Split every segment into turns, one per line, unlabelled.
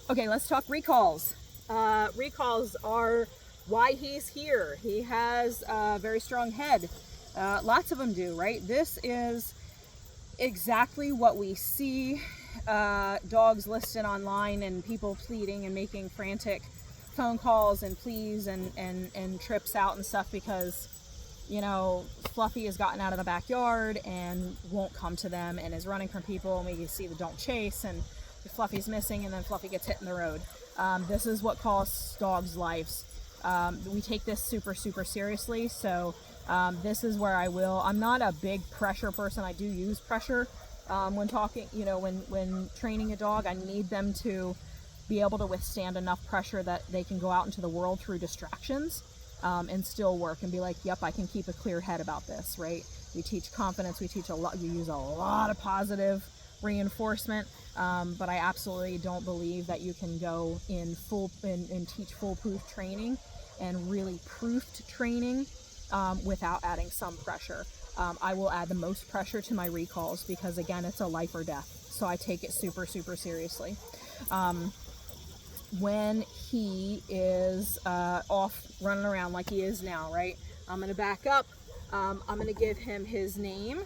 Okay, let's talk recalls. Recalls are why he's here. He has a very strong head. Lots of them do, right? This is exactly what we see dogs listed online and people pleading and making frantic phone calls and pleas and trips out and stuff because, you know, Fluffy has gotten out of the backyard and won't come to them and is running from people, and we see the don't chase, and Fluffy's missing, and then Fluffy gets hit in the road. This is what costs dogs lives. We take this super seriously, so this is where I'm not a big pressure person. I do use pressure when talking, you know, when training a dog. I need them to be able to withstand enough pressure that they can go out into the world through distractions and still work and be like, yep, I can keep a clear head about this, right? We teach confidence, we use a lot of positive reinforcement, but I absolutely don't believe that you can go in and teach foolproof training and really proofed training without adding some pressure. I will add the most pressure to my recalls because, again, it's a life or death, so I take it super seriously. When he is off running around like he is now, right? I'm going to back up. I'm going to give him his name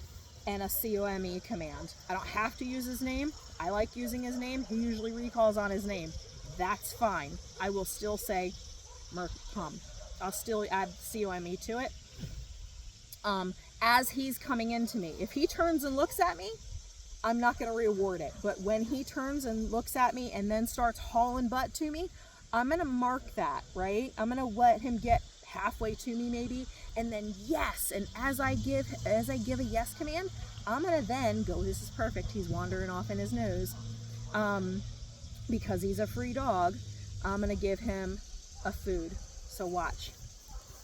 and a COME command. I don't have to use his name. I like using his name. He usually recalls on his name. That's fine. I will still say, Merc, come. I'll still add COME to it. As he's coming into me, if he turns and looks at me, I'm not going to reward it. But when he turns and looks at me and then starts hauling butt to me, I'm going to mark that, right? I'm going to let him get halfway to me maybe, and then yes, and as I give a yes command, I'm going to then go, this is perfect, he's wandering off in his nose. Because he's a free dog, I'm going to give him a food. So watch.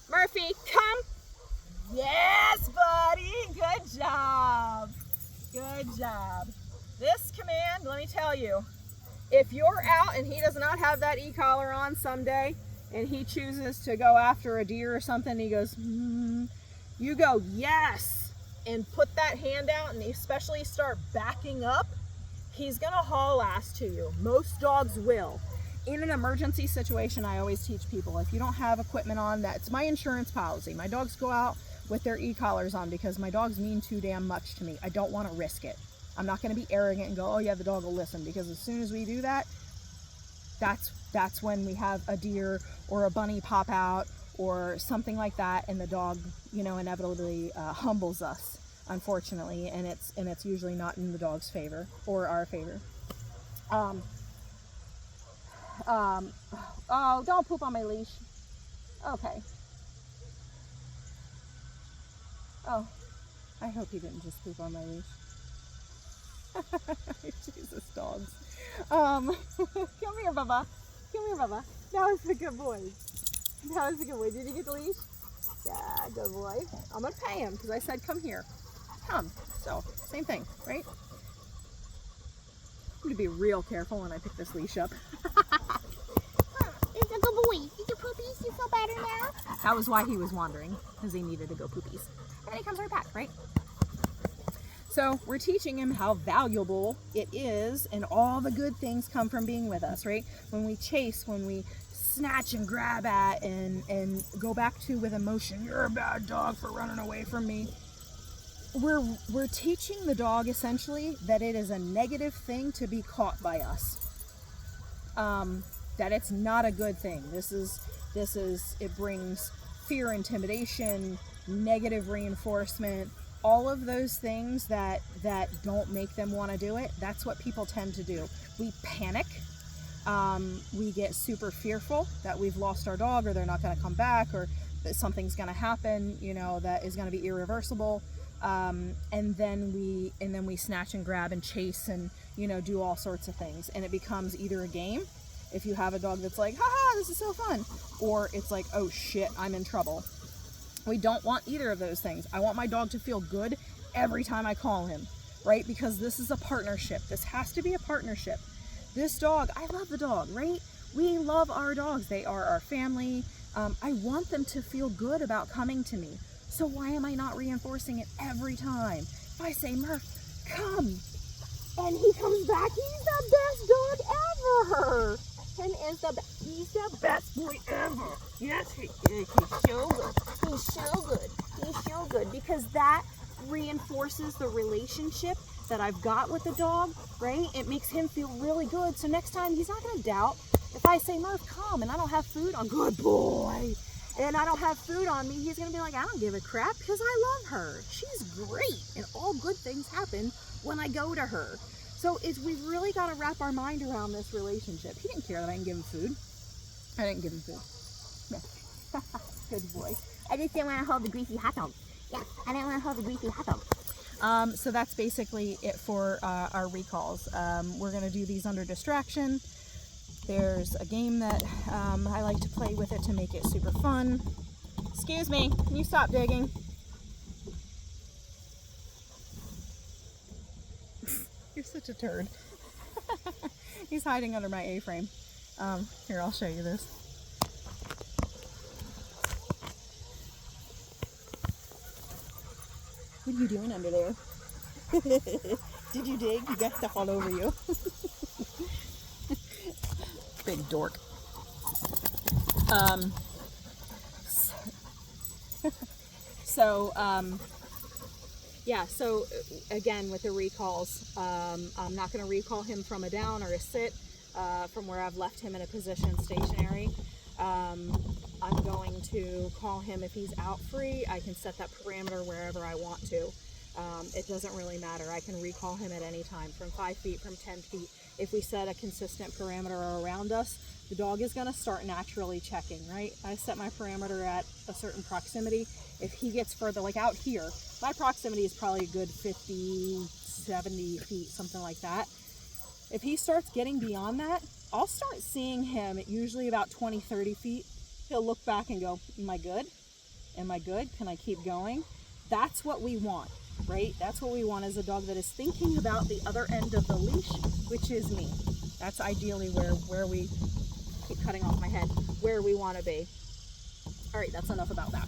Murphy, come. Yes, buddy. Good job. Good job. This command, let me tell you, if you're out and he does not have that e-collar on someday and he chooses to go after a deer or something, he goes, you go, yes, and put that hand out and especially start backing up, he's going to haul ass to you. Most dogs will. In an emergency situation, I always teach people, if you don't have equipment on, that's my insurance policy. My dogs go out with their e-collars on because my dogs mean too damn much to me. I don't want to risk it. I'm not going to be arrogant and go, oh yeah, the dog will listen, because as soon as we do that, that's when we have a deer or a bunny pop out or something like that, and the dog, you know, inevitably humbles us, unfortunately, and it's usually not in the dog's favor or our favor. Oh, don't poop on my leash. Okay. Oh, I hope he didn't just poop on my leash. Jesus, dogs. Come here, Bubba. Come here, Bubba. That was the good boy. That was the good boy. Did you get the leash? Yeah, good boy. I'm going to pay him because I said come here. Come. So, same thing, right? I'm going to be real careful when I pick this leash up.
It's a good boy. Did you poopies? You feel better now?
That was why he was wandering, because he needed to go poopies. And he comes right back, right? So we're teaching him how valuable it is, and all the good things come from being with us, right? When we chase, when we snatch and grab at and go back to with emotion, you're a bad dog for running away from me. We're teaching the dog essentially that it is a negative thing to be caught by us. That it's not a good thing. It brings fear, intimidation, negative reinforcement, all of those things that don't make them want to do it. That's what people tend to do. We panic. We get super fearful that we've lost our dog, or they're not going to come back, or that something's going to happen, you know, that is going to be irreversible. And then we snatch and grab and chase and, you know, do all sorts of things. And it becomes either a game, if you have a dog that's like, haha, this is so fun, or it's like, oh shit, I'm in trouble. We don't want either of those things. I want my dog to feel good every time I call him, right? Because this is a partnership. This has to be a partnership. This dog, I love the dog, right? We love our dogs. They are our family. I want them to feel good about coming to me. So why am I not reinforcing it every time? If I say, Murph, come, and he comes back, he's the best dog ever. is he's the best boy ever. Yes, he is. He's so good. He's so good. He's so good because that reinforces the relationship that I've got with the dog, right? It makes him feel really good. So next time he's not going to doubt. If I say, Murph, come, and I don't have food on, good boy, and I don't have food on me, he's going to be like, I don't give a crap because I love her. She's great, and all good things happen when I go to her. So we've really got to wrap our mind around this relationship. He didn't care that I didn't give him food. I didn't give him food. No. Good boy.
I just didn't want to hold the greasy hot dog. Yeah, I didn't want to hold the greasy hot dog.
So that's basically it for our recalls. We're going to do these under distraction. There's a game that I like to play with it to make it super fun. Excuse me, can you stop digging? You're such a turd. He's hiding under my A-frame. Here, I'll show you this. What are you doing under there? Did you dig? You got stuff all over you. Big dork. Yeah, so again with the recalls, I'm not going to recall him from a down or a sit from where I've left him in a position stationary. I'm going to call him if he's out free. I can set that parameter wherever I want to. It doesn't really matter. I can recall him at any time, from 5 feet, from 10 feet. If we set a consistent parameter around us, the dog is going to start naturally checking, right? I set my parameter at a certain proximity. If he gets further, like out here, my proximity is probably a good 50, 70 feet, something like that. If he starts getting beyond that, I'll start seeing him at usually about 20, 30 feet. He'll look back and go, am I good? Am I good? Can I keep going? That's what we want, right? That's what we want as a dog that is thinking about the other end of the leash, which is me. That's ideally where we, keep cutting off my head, where we want to be. All right, that's enough about that.